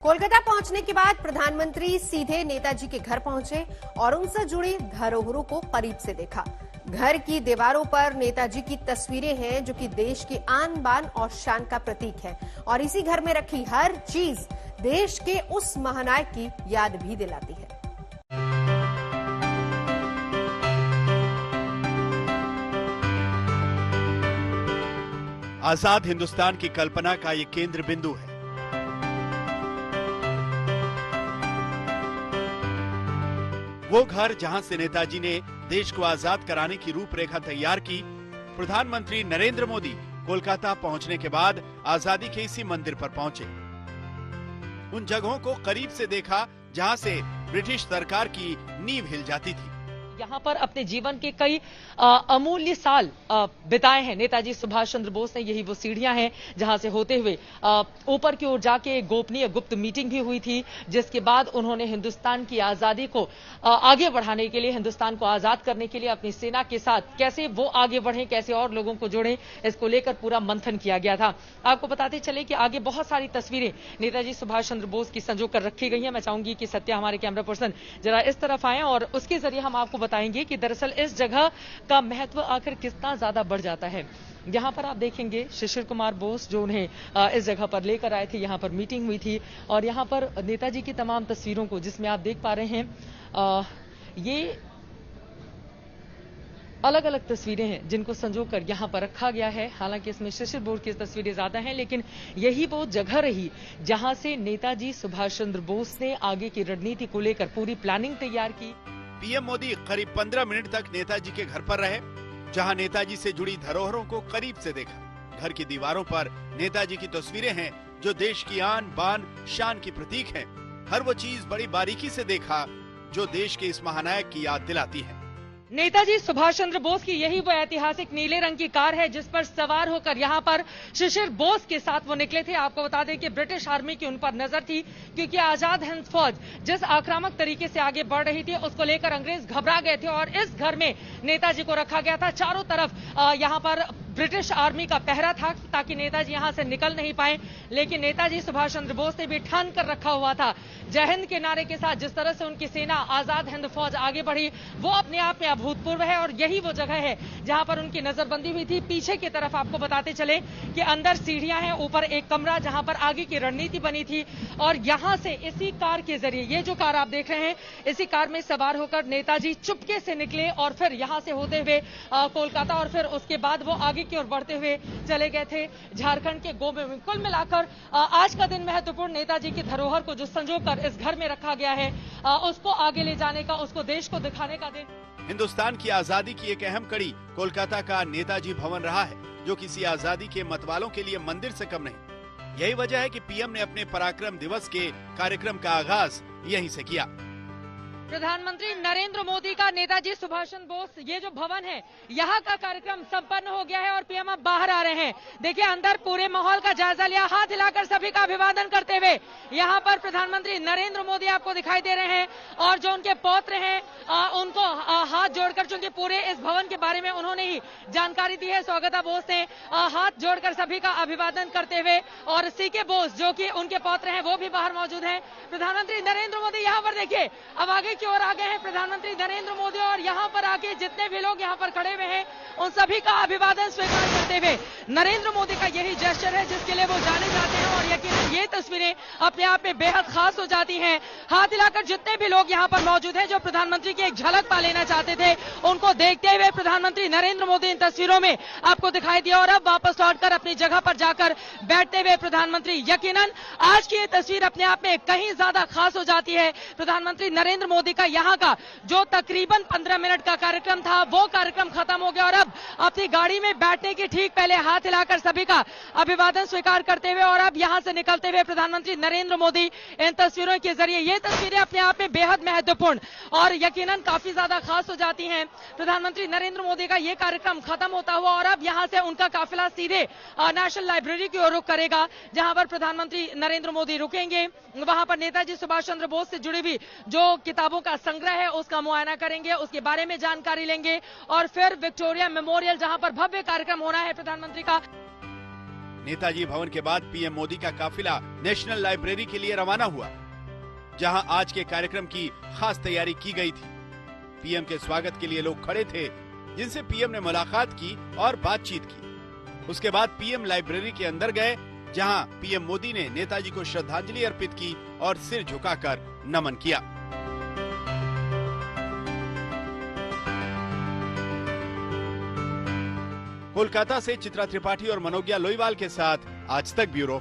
कोलकाता पहुंचने के बाद प्रधानमंत्री सीधे नेताजी के घर पहुंचे और उनसे जुड़ी धरोहरों को करीब से देखा। घर की दीवारों पर नेताजी की तस्वीरें हैं जो कि देश की आन बान और शान का प्रतीक है और इसी घर में रखी हर चीज देश के उस महानायक की याद भी दिलाती है। आजाद हिंदुस्तान की कल्पना का ये केंद्र बिंदु है। वो घर जहां से नेताजी ने देश को आजाद कराने की रूपरेखा तैयार की। प्रधानमंत्री नरेंद्र मोदी कोलकाता पहुंचने के बाद आजादी के इसी मंदिर पर पहुंचे। उन जगहों को करीब से देखा जहां से ब्रिटिश सरकार की नींव हिल जाती थी। यहाँ पर अपने जीवन के कई अमूल्य साल बिताए हैं नेताजी सुभाष चंद्र बोस ने। यही वो सीढ़ियां हैं जहां से होते हुए ऊपर की ओर जाके गोपनीय गुप्त मीटिंग भी हुई थी, जिसके बाद उन्होंने हिंदुस्तान की आजादी को आगे बढ़ाने के लिए, हिंदुस्तान को आजाद करने के लिए अपनी सेना के साथ कैसे वो आगे बढ़े, कैसे और लोगों को जोड़े, इसको लेकर पूरा मंथन किया गया था। आपको बताते चले कि आगे बहुत सारी तस्वीरें नेताजी सुभाष चंद्र बोस की संजो कर रखी गई है। मैं चाहूंगी कि सत्या हमारे कैमरा पर्सन जरा इस तरफ आए और उसके जरिए हम आपको बताएंगे कि दरअसल इस जगह का महत्व आखिर कितना ज्यादा बढ़ जाता है। यहां पर आप देखेंगे शिशिर कुमार बोस जो उन्हें इस जगह पर लेकर आए थे, यहां पर मीटिंग हुई थी और यहां पर नेताजी की तमाम तस्वीरों को, जिसमें आप देख पा रहे हैं ये अलग अलग तस्वीरें हैं जिनको संजोकर यहां पर रखा गया है। हालांकि इसमें शिशिर बोस की तस्वीरें ज्यादा हैं, लेकिन यही वो जगह रही जहां से नेताजी सुभाष चंद्र बोस ने आगे की रणनीति को लेकर पूरी प्लानिंग तैयार की। पीएम मोदी करीब 15 मिनट तक नेताजी के घर पर रहे, जहां नेताजी से जुड़ी धरोहरों को करीब से देखा। घर की दीवारों पर नेताजी की तस्वीरें हैं जो देश की आन बान शान की प्रतीक हैं। हर वो चीज बड़ी बारीकी से देखा जो देश के इस महानायक की याद दिलाती है। नेताजी सुभाष चंद्र बोस की यही वो ऐतिहासिक नीले रंग की कार है जिस पर सवार होकर यहां पर शिशिर बोस के साथ वो निकले थे। आपको बता दें कि ब्रिटिश आर्मी की उन पर नजर थी, क्योंकि आजाद हिंद फौज जिस आक्रामक तरीके से आगे बढ़ रही थी उसको लेकर अंग्रेज घबरा गए थे और इस घर में नेताजी को रखा गया था। चारों तरफ यहां पर ब्रिटिश आर्मी का पहरा था ताकि नेताजी यहां से निकल नहीं पाए, लेकिन नेताजी सुभाष चंद्र बोस ने भी ठान कर रखा हुआ था। जय हिंद के नारे के साथ जिस तरह से उनकी सेना आजाद हिंद फौज आगे बढ़ी वो अपने आप में अभूतपूर्व है और यही वो जगह है जहां पर उनकी नजरबंदी हुई थी। पीछे की तरफ आपको बताते चले कि अंदर सीढ़ियां हैं, ऊपर एक कमरा जहां पर आगे की रणनीति बनी थी और यहां से इसी कार के जरिए, ये जो कार आप देख रहे हैं, इसी कार में सवार होकर नेताजी चुपके से निकले और फिर यहां से होते हुए कोलकाता और फिर उसके बाद वो आगे की ओर बढ़ते हुए चले गए थे झारखंड के गोमे में। कुल मिलाकर आज का दिन महत्वपूर्ण, नेताजी की धरोहर को जो संजोकर इस घर में रखा गया है उसको आगे ले जाने का, उसको देश को दिखाने का दिन। हिंदुस्तान की आजादी की एक अहम कड़ी कोलकाता का नेताजी भवन रहा है, जो किसी आजादी के मतवालों के लिए मंदिर से कम नहीं। यही वजह है कि पीएम ने अपने पराक्रम दिवस के कार्यक्रम का आगाज यहीं से किया। प्रधानमंत्री नरेंद्र मोदी का नेताजी सुभाष चंद्र बोस, ये जो भवन है, यहाँ का कार्यक्रम संपन्न हो गया है और पीएम अब बाहर आ रहे हैं। देखिए अंदर पूरे माहौल का जायजा लिया, हाथ हिलाकर सभी का अभिवादन करते हुए यहाँ पर प्रधानमंत्री नरेंद्र मोदी आपको दिखाई दे रहे हैं और जो उनके पौत्र हैं उनको हाथ जोड़कर, चूंकि पूरे इस भवन के बारे में उन्होंने ही जानकारी दी है, स्वागता बोस ने हाथ जोड़कर सभी का अभिवादन करते हुए, और सीके बोस जो कि उनके पौत्र हैं वो भी बाहर मौजूद हैं। प्रधानमंत्री नरेंद्र मोदी यहाँ पर देखिए अब आगे की ओर आ गए हैं प्रधानमंत्री नरेंद्र मोदी और यहाँ पर आके जितने भी लोग यहाँ पर खड़े हुए हैं उन सभी का अभिवादन स्वीकार करते हुए नरेंद्र मोदी का यही जेस्चर है जिसके लिए वो जाने जाते हैं और यकीनन ये तस्वीरें अपने आप में बेहद खास हो जाती हैं। हाथ हिलाकर जितने भी लोग यहाँ पर मौजूद हैं जो प्रधानमंत्री की एक झलक पा लेना चाहते थे, उनको देखते हुए प्रधानमंत्री नरेंद्र मोदी इन तस्वीरों में आपको दिखाई दिया और अब वापस लौटकर अपनी जगह पर जाकर बैठते हुए प्रधानमंत्री, यकीनन आज की ये तस्वीर अपने आप में कहीं ज्यादा खास हो जाती है। प्रधानमंत्री नरेंद्र मोदी का यहाँ का जो तकरीबन 15 मिनट का कार्यक्रम था वो कार्यक्रम खत्म हो गया और अब अपनी गाड़ी में बैठने की ठीक पहले हाथ हिलाकर सभी का अभिवादन स्वीकार करते हुए और अब यहां से निकलते हुए प्रधानमंत्री नरेंद्र मोदी इन तस्वीरों के जरिए, ये तस्वीरें अपने आप में बेहद महत्वपूर्ण और यकीनन काफी ज्यादा खास हो जाती हैं। प्रधानमंत्री नरेंद्र मोदी का ये कार्यक्रम खत्म होता हुआ और अब यहां से उनका काफिला सीधे नेशनल लाइब्रेरी की ओर रुख करेगा, जहां पर प्रधानमंत्री नरेंद्र मोदी रुकेंगे। वहां पर नेताजी सुभाष चंद्र बोस से जुड़ी हुई जो किताबों का संग्रह है उसका मुआयना करेंगे, उसके बारे में जानकारी लेंगे और फिर विक्टोरिया मेमोरियल जहां पर भव्य कार्यक्रम होना है प्रधानमंत्री का, नेताजी भवन के बाद पीएम मोदी का काफिला नेशनल लाइब्रेरी के लिए रवाना हुआ, जहां आज के कार्यक्रम की खास तैयारी की गई थी। पीएम के स्वागत के लिए लोग खड़े थे, जिनसे पीएम ने मुलाकात की और बातचीत की। उसके बाद पीएम लाइब्रेरी के अंदर गए, जहां पीएम मोदी ने नेताजी को श्रद्धांजलि अर्पित की और सिर झुकाकर नमन किया। कोलकाता से चित्रा त्रिपाठी और मनोज्ञा लोईवाल के साथ आज तक ब्यूरो।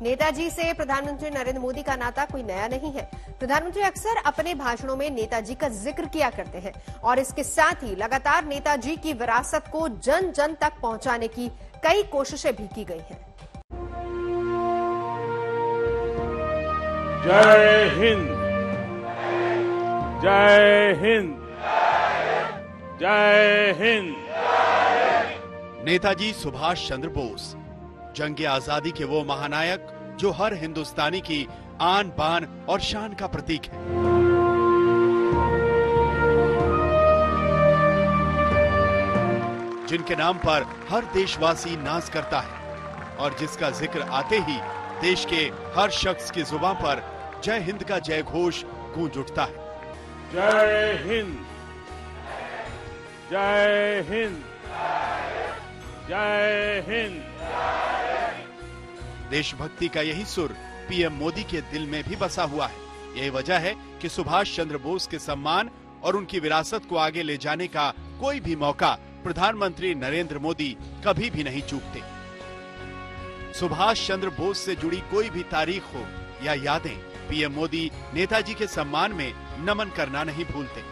नेताजी से प्रधानमंत्री नरेंद्र मोदी का नाता कोई नया नहीं है। प्रधानमंत्री अक्सर अपने भाषणों में नेताजी का जिक्र किया करते हैं और इसके साथ ही लगातार नेताजी की विरासत को जन जन तक पहुंचाने की कई कोशिशें भी की गई हैं। जय हिंद, जय हिंद, जय हिंद। नेताजी सुभाष चंद्र बोस, जंग आजादी के वो महानायक जो हर हिंदुस्तानी की आन बान और शान का प्रतीक है। जिनके नाम पर हर देशवासी नाज करता है और जिसका जिक्र आते ही देश के हर शख्स की जुबान पर जय हिंद का जय घोष गूंज उठता है। जय हिंद, जय हिंद, जय हिंद। देशभक्ति का यही सुर पीएम मोदी के दिल में भी बसा हुआ है। यही वजह है कि सुभाष चंद्र बोस के सम्मान और उनकी विरासत को आगे ले जाने का कोई भी मौका प्रधानमंत्री नरेंद्र मोदी कभी भी नहीं चूकते। सुभाष चंद्र बोस से जुड़ी कोई भी तारीख हो या यादें, पीएम मोदी नेताजी के सम्मान में नमन करना नहीं भूलते।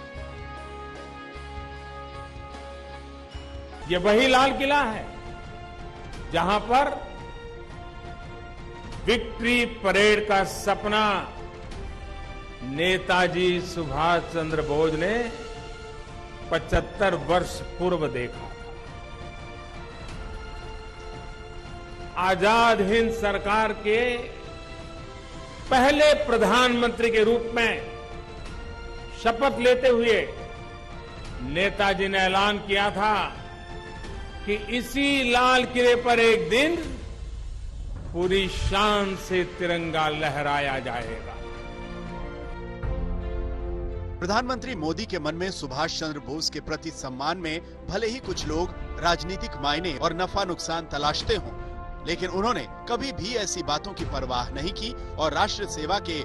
ये वही लाल किला है जहां पर विक्ट्री परेड का सपना नेताजी सुभाष चंद्र बोस ने 75 वर्ष पूर्व देखा। आजाद हिंद सरकार के पहले प्रधानमंत्री के रूप में शपथ लेते हुए नेताजी ने ऐलान किया था कि इसी लाल किले पर एक दिन पूरी शान से तिरंगा लहराया जाएगा। प्रधानमंत्री मोदी के मन में सुभाष चंद्र बोस के प्रति सम्मान में भले ही कुछ लोग राजनीतिक मायने और नफा नुकसान तलाशते हों, लेकिन उन्होंने कभी भी ऐसी बातों की परवाह नहीं की और राष्ट्र सेवा के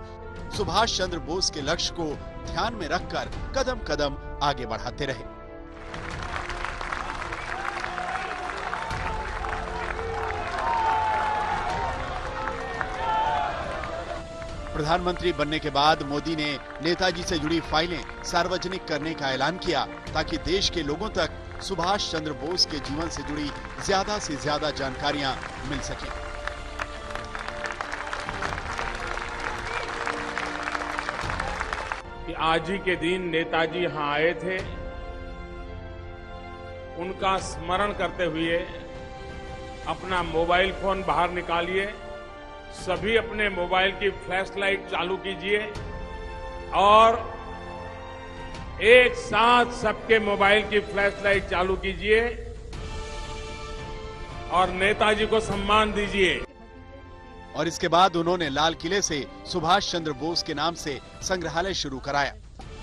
सुभाष चंद्र बोस के लक्ष्य को ध्यान में रखकर कदम कदम आगे बढ़ाते रहे। प्रधानमंत्री बनने के बाद मोदी ने नेताजी से जुड़ी फाइलें सार्वजनिक करने का ऐलान किया, ताकि देश के लोगों तक सुभाष चंद्र बोस के जीवन से जुड़ी ज्यादा से ज्यादा जानकारियां मिल सकें। कि आज ही के दिन नेताजी यहां आए थे, उनका स्मरण करते हुए अपना मोबाइल फोन बाहर निकालिए, सभी अपने मोबाइल की फ्लैश लाइट चालू कीजिए और एक साथ सबके मोबाइल की फ्लैश लाइट चालू कीजिए और नेताजी को सम्मान दीजिए। और इसके बाद उन्होंने लाल किले से सुभाष चंद्र बोस के नाम से संग्रहालय शुरू कराया।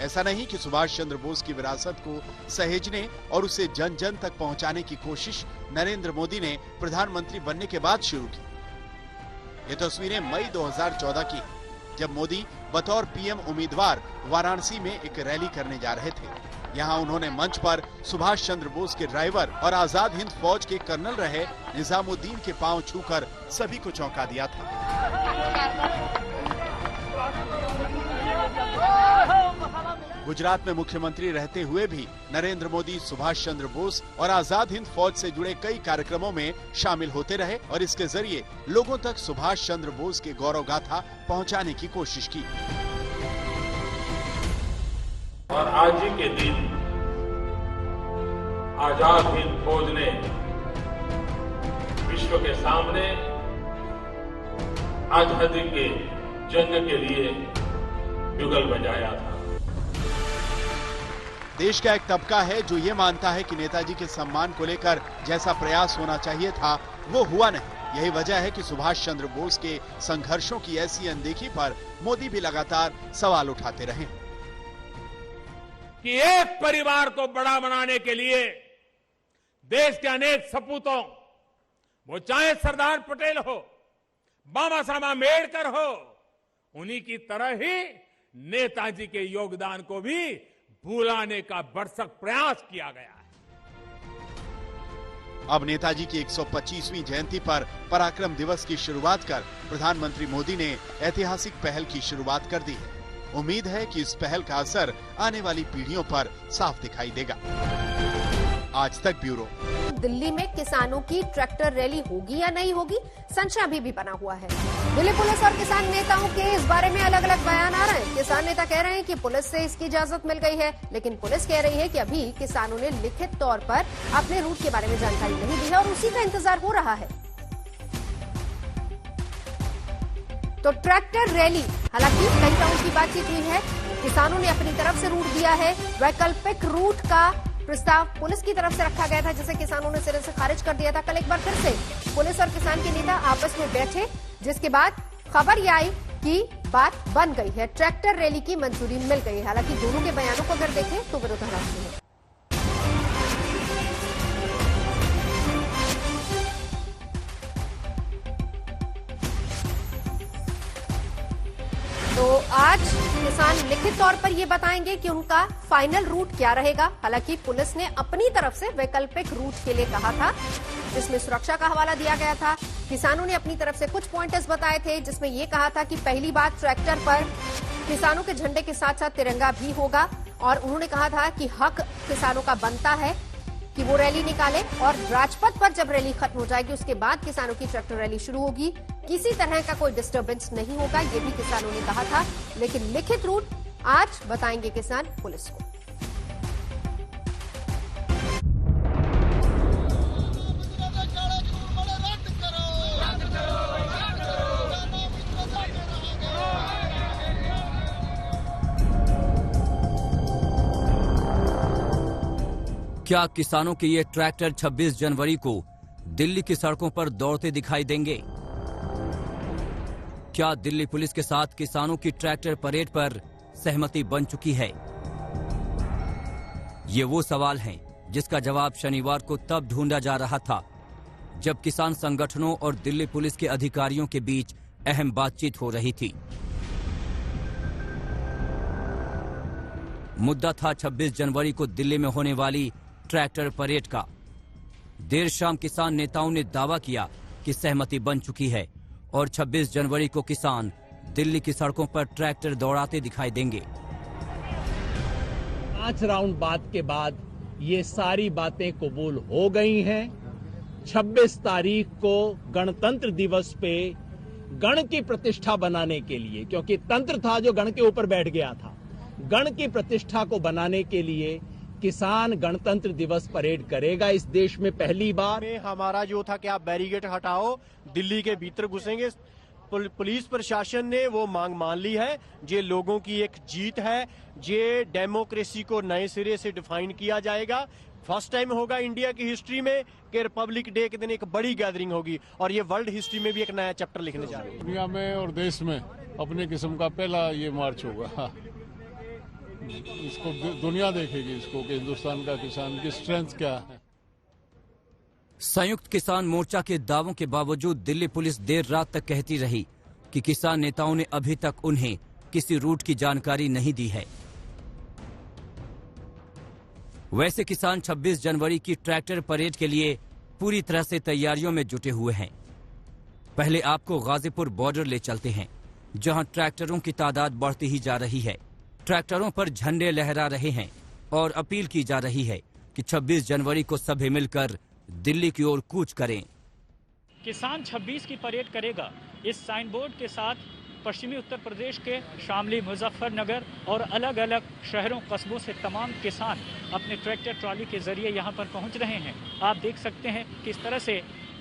ऐसा नहीं कि सुभाष चंद्र बोस की विरासत को सहेजने और उसे जन जन तक पहुंचाने की कोशिश नरेंद्र मोदी ने प्रधानमंत्री बनने के बाद शुरू की। ये तस्वीरें मई 2014 की, जब मोदी बतौर पीएम उम्मीदवार वाराणसी में एक रैली करने जा रहे थे। यहाँ उन्होंने मंच पर सुभाष चंद्र बोस के ड्राइवर और आजाद हिंद फौज के कर्नल रहे निजामुद्दीन के पांव छूकर सभी को चौंका दिया था। गुजरात में मुख्यमंत्री रहते हुए भी नरेंद्र मोदी सुभाष चंद्र बोस और आजाद हिंद फौज से जुड़े कई कार्यक्रमों में शामिल होते रहे और इसके जरिए लोगों तक सुभाष चंद्र बोस के गौरव गाथा पहुंचाने की कोशिश की। और आज ही के दिन आजाद हिंद फौज ने विश्व के सामने आजादी के जंग के लिए युगल बजाया था। देश का एक तबका है जो ये मानता है कि नेताजी के सम्मान को लेकर जैसा प्रयास होना चाहिए था वो हुआ नहीं। यही वजह है कि सुभाष चंद्र बोस के संघर्षों की ऐसी अनदेखी पर मोदी भी लगातार सवाल उठाते रहे कि एक परिवार को बड़ा बनाने के लिए देश के अनेक सपूतों, वो चाहे सरदार पटेल हो, बाबा साहब आंबेडकर हो, उन्हीं की तरह ही नेताजी के योगदान को भी भुलाने का भरसक प्रयास किया गया है। अब नेताजी की 125वीं जयंती पर पराक्रम दिवस की शुरुआत कर प्रधानमंत्री मोदी ने ऐतिहासिक पहल की शुरुआत कर दी है। उम्मीद है कि इस पहल का असर आने वाली पीढ़ियों पर साफ दिखाई देगा। आज तक ब्यूरो। दिल्ली में किसानों की ट्रैक्टर रैली होगी या नहीं होगी, संशय अभी भी बना हुआ है। दिल्ली पुलिस और किसान नेताओं के इस बारे में अलग अलग बयान आ रहे हैं। किसान नेता कह रहे हैं कि पुलिस से इसकी इजाजत मिल गई है, लेकिन पुलिस कह रही है कि अभी किसानों ने लिखित तौर पर अपने रूट के बारे में जानकारी नहीं दी है और उसी का इंतजार हो रहा है। तो ट्रैक्टर रैली, हालांकि कई राउंड की बातचीत हुई है, किसानों ने अपनी तरफ से रूट दिया है। वैकल्पिक रूट का प्रस्ताव पुलिस की तरफ से रखा गया था, जिसे किसानों ने सिरे से खारिज कर दिया था। कल एक बार फिर से पुलिस और किसान के नेता आपस में बैठे, जिसके बाद खबर यह आई कि बात बन गई है, ट्रैक्टर रैली की मंजूरी मिल गई है। हालांकि दोनों के बयानों को अगर देखें तो विरोधाभासी है। तो आज किसान लिखित तौर पर ये बताएंगे कि उनका फाइनल रूट क्या रहेगा। हालांकि पुलिस ने अपनी तरफ से वैकल्पिक रूट के लिए कहा था, जिसमें सुरक्षा का हवाला दिया गया था। किसानों ने अपनी तरफ से कुछ पॉइंटर्स बताए थे, जिसमें यह कहा था कि पहली बात ट्रैक्टर पर किसानों के झंडे के साथ साथ तिरंगा भी होगा, और उन्होंने कहा था कि हक किसानों का बनता है कि वो रैली निकाले, और राजपथ पर जब रैली खत्म हो जाएगी उसके बाद किसानों की ट्रैक्टर रैली शुरू होगी। किसी तरह का कोई डिस्टर्बेंस नहीं होगा, ये भी किसानों ने कहा था। लेकिन लिखित रूट आज बताएंगे किसान पुलिस को। क्या किसानों के ये ट्रैक्टर 26 जनवरी को दिल्ली की सड़कों पर दौड़ते दिखाई देंगे? क्या दिल्ली पुलिस के साथ किसानों की ट्रैक्टर परेड पर सहमति बन चुकी है? ये वो सवाल हैं जिसका जवाब शनिवार को तब ढूंढा जा रहा था जब किसान संगठनों और दिल्ली पुलिस के अधिकारियों के बीच अहम बातचीत हो रही थी। मुद्दा था 26 जनवरी को दिल्ली में होने वाली ट्रैक्टर परेड का। देर शाम किसान नेताओं ने दावा किया कि सहमति बन चुकी है और 26 जनवरी को किसान दिल्ली की सड़कों पर ट्रैक्टर दौड़ाते दिखाई देंगे। 5 राउंड बात के बाद ये सारी बातें कबूल हो गई हैं। 26 तारीख को गणतंत्र दिवस पे गण की प्रतिष्ठा बनाने के लिए, क्योंकि तंत्र था जो गण के ऊपर बैठ गया था, गण की प्रतिष्ठा को बनाने के लिए किसान गणतंत्र दिवस परेड करेगा इस देश में पहली बार। हमारा जो था कि आप बैरिकेड हटाओ, दिल्ली के भीतर घुसेंगे। पुलिस प्रशासन ने वो मांग मान ली है। ये लोगों की एक जीत है। ये डेमोक्रेसी को नए सिरे से डिफाइन किया जाएगा। फर्स्ट टाइम होगा इंडिया की हिस्ट्री में कि रिपब्लिक डे के दिन एक बड़ी गैदरिंग होगी, और ये वर्ल्ड हिस्ट्री में भी एक नया चैप्टर लिखने जा रहे हैं। दुनिया में और देश में अपने किस्म का पहला ये मार्च होगा। इसको दुनिया देखेगी इसको कि हिंदुस्तान का किसान की स्ट्रेंथ क्या है। संयुक्त किसान मोर्चा के दावों के बावजूद दिल्ली पुलिस देर रात तक कहती रही कि किसान नेताओं ने अभी तक उन्हें किसी रूट की जानकारी नहीं दी है। वैसे किसान 26 जनवरी की ट्रैक्टर परेड के लिए पूरी तरह से तैयारियों में जुटे हुए हैं। पहले आपको गाजीपुर बॉर्डर ले चलते हैं, जहां ट्रैक्टरों की तादाद बढ़ती ही जा रही है। ट्रैक्टरों पर झंडे लहरा रहे हैं और अपील की जा रही है कि 26 जनवरी को सभी मिलकर दिल्ली की ओर कूच करें। किसान 26 की परेड करेगा, इस साइन बोर्ड के साथ पश्चिमी उत्तर प्रदेश के शामली, मुजफ्फरनगर और अलग अलग शहरों कस्बों से तमाम किसान अपने ट्रैक्टर ट्रॉली के जरिए यहां पर पहुंच रहे हैं। आप देख सकते हैं कि इस तरह से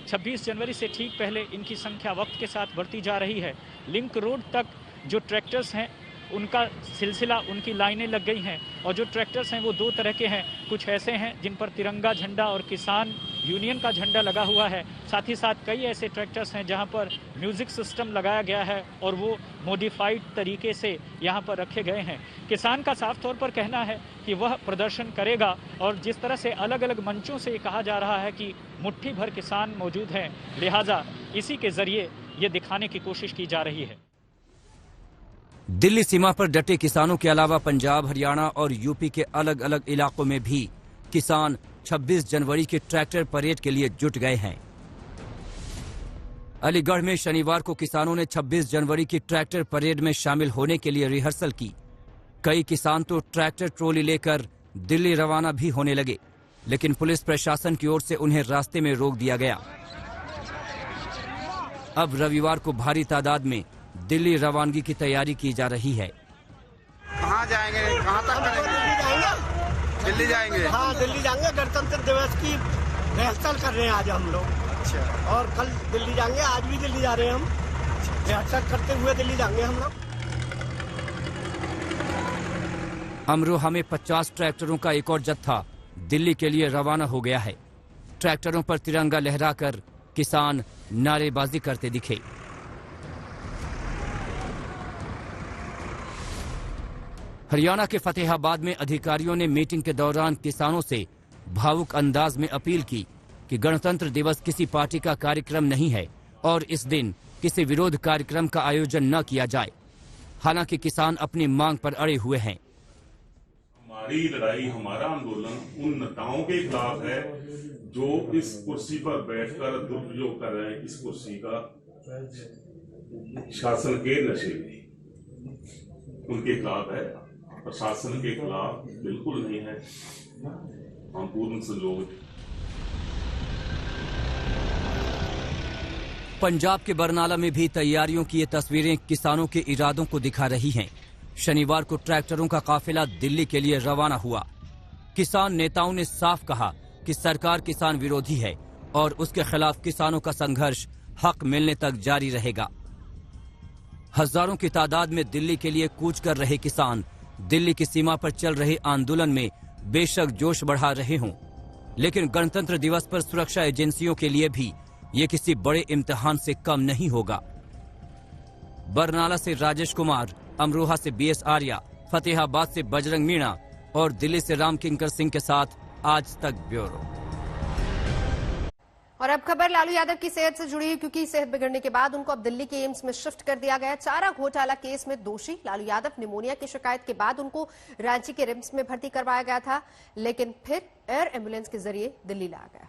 26 जनवरी से ठीक पहले इनकी संख्या वक्त के साथ बढ़ती जा रही है। लिंक रोड तक जो ट्रैक्टर्स हैं उनका सिलसिला, उनकी लाइनें लग गई हैं। और जो ट्रैक्टर्स हैं वो दो तरह के हैं, कुछ ऐसे हैं जिन पर तिरंगा झंडा और किसान यूनियन का झंडा लगा हुआ है, साथ ही साथ कई ऐसे ट्रैक्टर्स हैं जहां पर म्यूजिक सिस्टम लगाया गया है और वो मॉडिफाइड तरीके से यहां पर रखे गए हैं। किसान का साफ तौर पर कहना है कि वह प्रदर्शन करेगा और जिस तरह से अलग अलग मंचों से कहा जा रहा है कि मुट्ठी भर किसान मौजूद हैं, लिहाजा इसी के जरिए ये दिखाने की कोशिश की जा रही है। दिल्ली सीमा पर डटे किसानों के अलावा पंजाब, हरियाणा और यूपी के अलग अलग इलाकों में भी किसान 26 जनवरी के ट्रैक्टर परेड के लिए जुट गए हैं। अलीगढ़ में शनिवार को किसानों ने 26 जनवरी की ट्रैक्टर परेड में शामिल होने के लिए रिहर्सल की। कई किसान तो ट्रैक्टर ट्रॉली लेकर दिल्ली रवाना भी होने लगे, लेकिन पुलिस प्रशासन की ओर से उन्हें रास्ते में रोक दिया गया। अब रविवार को भारी तादाद में दिल्ली रवानगी की तैयारी की जा रही है। कहाँ जाएंगे, कहाँ तक करेंगे? दिल्ली जाएंगे। हाँ, दिल्ली जाएंगे। गणतंत्र दिवस की रिहर्सल कर रहे हैं आज हम लोग। अच्छा। और कल दिल्ली जाएंगे, आज भी दिल्ली जा रहे हैं हम। रिहर्सल करते हुए दिल्ली जाएंगे हम लोग। अमरोहा में 50 ट्रैक्टरों का एक और जत्था दिल्ली के लिए रवाना हो गया है। ट्रैक्टरों पर तिरंगा लहराकर किसान नारेबाजी करते दिखे। हरियाणा के फतेहाबाद में अधिकारियों ने मीटिंग के दौरान किसानों से भावुक अंदाज में अपील की कि गणतंत्र दिवस किसी पार्टी का कार्यक्रम नहीं है और इस दिन किसी विरोध कार्यक्रम का आयोजन न किया जाए। हालांकि किसान अपनी मांग पर अड़े हुए हैं। हमारी लड़ाई, हमारा आंदोलन उन नेताओं के खिलाफ है जो इस कुर्सी पर बैठकर दुरुपयोग कर रहे हैं, इस कुर्सी का शासन के नशे में, उनके खिलाफ है। प्रशासन के खिलाफ बिल्कुल नहीं है। हम पूर्ण सहयोग। पंजाब के बरनाला में भी तैयारियों की ये तस्वीरें किसानों के इरादों को दिखा रही हैं। शनिवार को ट्रैक्टरों का काफिला दिल्ली के लिए रवाना हुआ। किसान नेताओं ने साफ कहा कि सरकार किसान विरोधी है और उसके खिलाफ किसानों का संघर्ष हक मिलने तक जारी रहेगा। हजारों की तादाद में दिल्ली के लिए कूच कर रहे किसान दिल्ली की सीमा पर चल रहे आंदोलन में बेशक जोश बढ़ा रहे हों, लेकिन गणतंत्र दिवस पर सुरक्षा एजेंसियों के लिए भी ये किसी बड़े इम्तिहान से कम नहीं होगा। बरनाला से राजेश कुमार, अमरोहा से बीएस आर्या, फतेहाबाद से बजरंग मीणा और दिल्ली से राम किंकर सिंह के साथ आज तक ब्यूरो। और अब खबर लालू यादव की सेहत से जुड़ी, क्योंकि सेहत बिगड़ने के बाद उनको अब दिल्ली के एम्स में शिफ्ट कर दिया गया। चारा घोटाला केस में दोषी लालू यादव निमोनिया की शिकायत के बाद उनको रांची के रिम्स में भर्ती करवाया गया था, लेकिन फिर एयर एम्बुलेंस के जरिए दिल्ली लाया गया।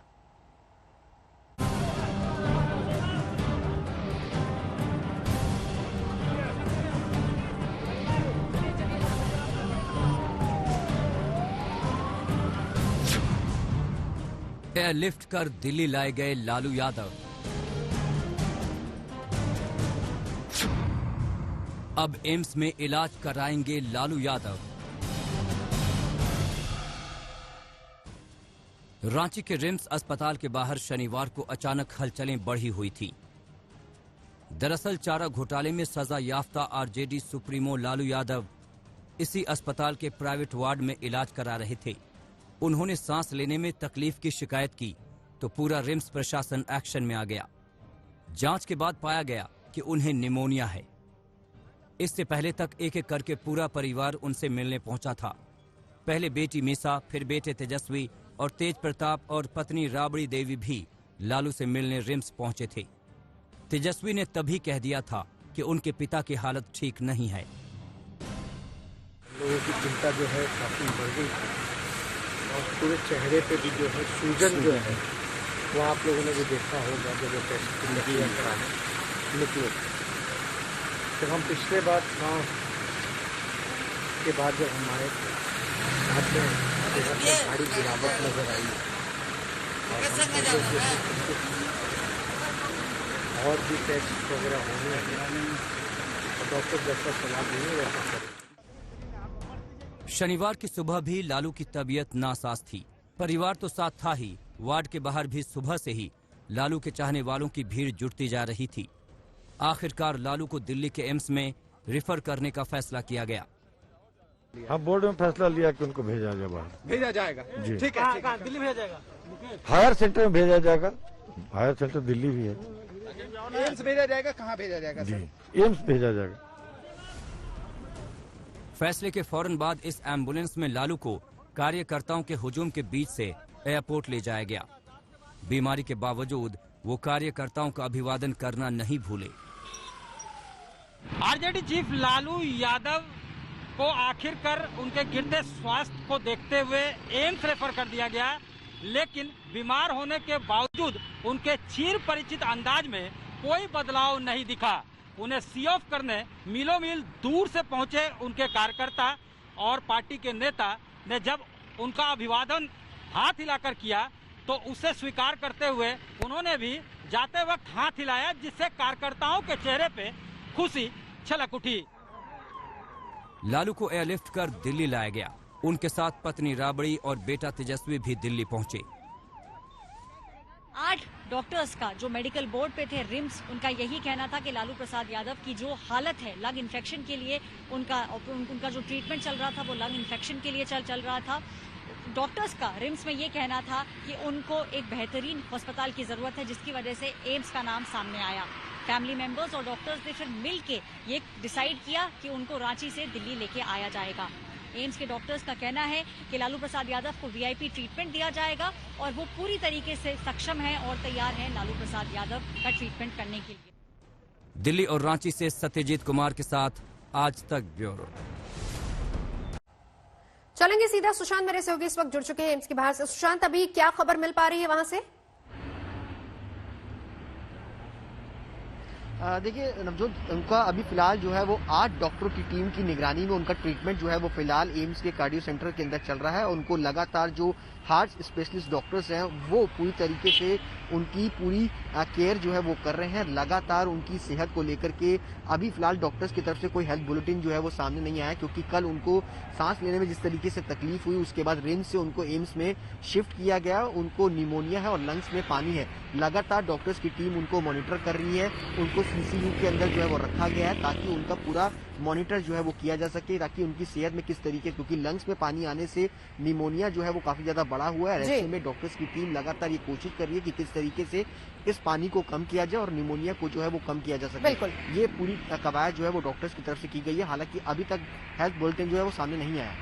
एयरलिफ्ट कर दिल्ली लाए गए लालू यादव। अब एम्स में इलाज कराएंगे लालू यादव। रांची के रिम्स अस्पताल के बाहर शनिवार को अचानक हलचलें बढ़ी हुई थी। दरअसल चारा घोटाले में सजा याफ्ता आरजेडी सुप्रीमो लालू यादव इसी अस्पताल के प्राइवेट वार्ड में इलाज करा रहे थे। उन्होंने सांस लेने में तकलीफ की शिकायत की तो पूरा रिम्स प्रशासन एक्शन में आ गया। जांच के बाद पाया गया कि उन्हें निमोनिया है। इससे पहले तक एक एक करके पूरा परिवार उनसे मिलने पहुंचा था। पहले बेटी मीसा, फिर बेटे तेजस्वी और तेज प्रताप और पत्नी राबड़ी देवी भी लालू से मिलने रिम्स पहुंचे थे। तेजस्वी ने तभी कह दिया था कि उनके पिता की हालत ठीक नहीं है। लोगों की चिंता जो है काफी बढ़ गई और पूरे चेहरे पे भी जो है सूजन जो है वो आप लोगों ने भी देखा होगा जब वो टेस्ट निकले। जब हम पिछले बार गाँव के बाद जब हम आए थे भारी गिरावट नजर आई और भी टेस्ट वगैरह होने लगे और डॉक्टर जैसा सलाह देंगे वैसा करें। शनिवार की सुबह भी लालू की तबीयत नासाज थी। परिवार तो साथ था ही, वार्ड के बाहर भी सुबह से ही लालू के चाहने वालों की भीड़ जुटती जा रही थी। आखिरकार लालू को दिल्ली के एम्स में रेफर करने का फैसला किया गया। हम बोर्ड में फैसला लिया कि उनको भेजा जाए बाहर। भेजा जाएगा जी। ठीक है, कहाँ दिल्ली भेजा जाएगा? हायर सेंटर में भेजा जाएगा। हायर सेंटर दिल्ली भी है। एम्स भेजा जाएगा? कहाँ भेजा जाएगा जी, सर? एम्स भेजा जाएगा। फैसले के फौरन बाद इस एम्बुलेंस में लालू को कार्यकर्ताओं के हुजूम के बीच से एयरपोर्ट ले जाया गया। बीमारी के बावजूद वो कार्यकर्ताओं का अभिवादन करना नहीं भूले। आरजेडी चीफ लालू यादव को आखिरकार उनके गिरते स्वास्थ्य को देखते हुए एम्स रेफर कर दिया गया, लेकिन बीमार होने के बावजूद उनके चिर परिचित अंदाज में कोई बदलाव नहीं दिखा। उन्हें सी ऑफ करने मीलों मील दूर से पहुंचे उनके कार्यकर्ता और पार्टी के नेता ने जब उनका अभिवादन हाथ हिलाकर किया तो उसे स्वीकार करते हुए उन्होंने भी जाते वक्त हाथ हिलाया, जिससे कार्यकर्ताओं के चेहरे पे खुशी छलक उठी। लालू को एयरलिफ्ट कर दिल्ली लाया गया। उनके साथ पत्नी राबड़ी और बेटा तेजस्वी भी दिल्ली पहुंचे। 8 डॉक्टर्स का जो मेडिकल बोर्ड पे थे रिम्स, उनका यही कहना था कि लालू प्रसाद यादव की जो हालत है लंग इन्फेक्शन के लिए, उनका जो ट्रीटमेंट चल रहा था वो लंग इन्फेक्शन के लिए चल रहा था। डॉक्टर्स का रिम्स में ये कहना था कि उनको एक बेहतरीन अस्पताल की जरूरत है, जिसकी वजह से एम्स का नाम सामने आया। फैमिली मेंबर्स और डॉक्टर्स ने फिर मिल के ये डिसाइड किया कि उनको रांची से दिल्ली लेके आया जाएगा। एम्स के डॉक्टर्स का कहना है कि लालू प्रसाद यादव को वीआईपी ट्रीटमेंट दिया जाएगा और वो पूरी तरीके से सक्षम है और तैयार है लालू प्रसाद यादव का ट्रीटमेंट करने के लिए। दिल्ली और रांची से सत्यजीत कुमार के साथ आज तक ब्यूरो। चलेंगे सीधा सुशांत मेरे सहयोगी इस वक्त जुड़ चुके हैं एम्स के बाहर से। सुशांत, अभी क्या खबर मिल पा रही है वहां से? देखिए नवजोत, उनका अभी फिलहाल जो है वो 8 डॉक्टरों की टीम की निगरानी में उनका ट्रीटमेंट जो है वो फिलहाल एम्स के कार्डियो सेंटर के अंदर चल रहा है। उनको लगातार जो हार्ट स्पेशलिस्ट डॉक्टर्स हैं वो पूरी तरीके से उनकी पूरी केयर जो है वो कर रहे हैं। लगातार उनकी सेहत को लेकर के अभी फिलहाल डॉक्टर्स की तरफ से कोई हेल्थ बुलेटिन जो है वो सामने नहीं आया, क्योंकि कल उनको सांस लेने में जिस तरीके से तकलीफ हुई उसके बाद रिम्स से उनको एम्स में शिफ्ट किया गया। उनको निमोनिया है और लंग्स में पानी है। लगातार डॉक्टर्स की टीम उनको मॉनिटर कर रही है। उनको सीसीयू के अंदर जो है वो रखा गया है ताकि उनका पूरा मॉनिटर जो है वो किया जा सके, ताकि उनकी सेहत में किस तरीके, क्योंकि लंग्स में पानी आने से निमोनिया जो है वो काफी ज्यादा बढ़ा हुआ है। ऐसे में डॉक्टर्स की टीम लगातार ये कोशिश कर रही है कि किस तरीके से इस पानी को कम किया जाए और निमोनिया को जो है वो कम किया जा सके। ये पूरी कवायद जो है वो डॉक्टर्स की तरफ से की गई है। हालांकि अभी तक हेल्थ बुलेटिन जो है वो सामने नहीं आया।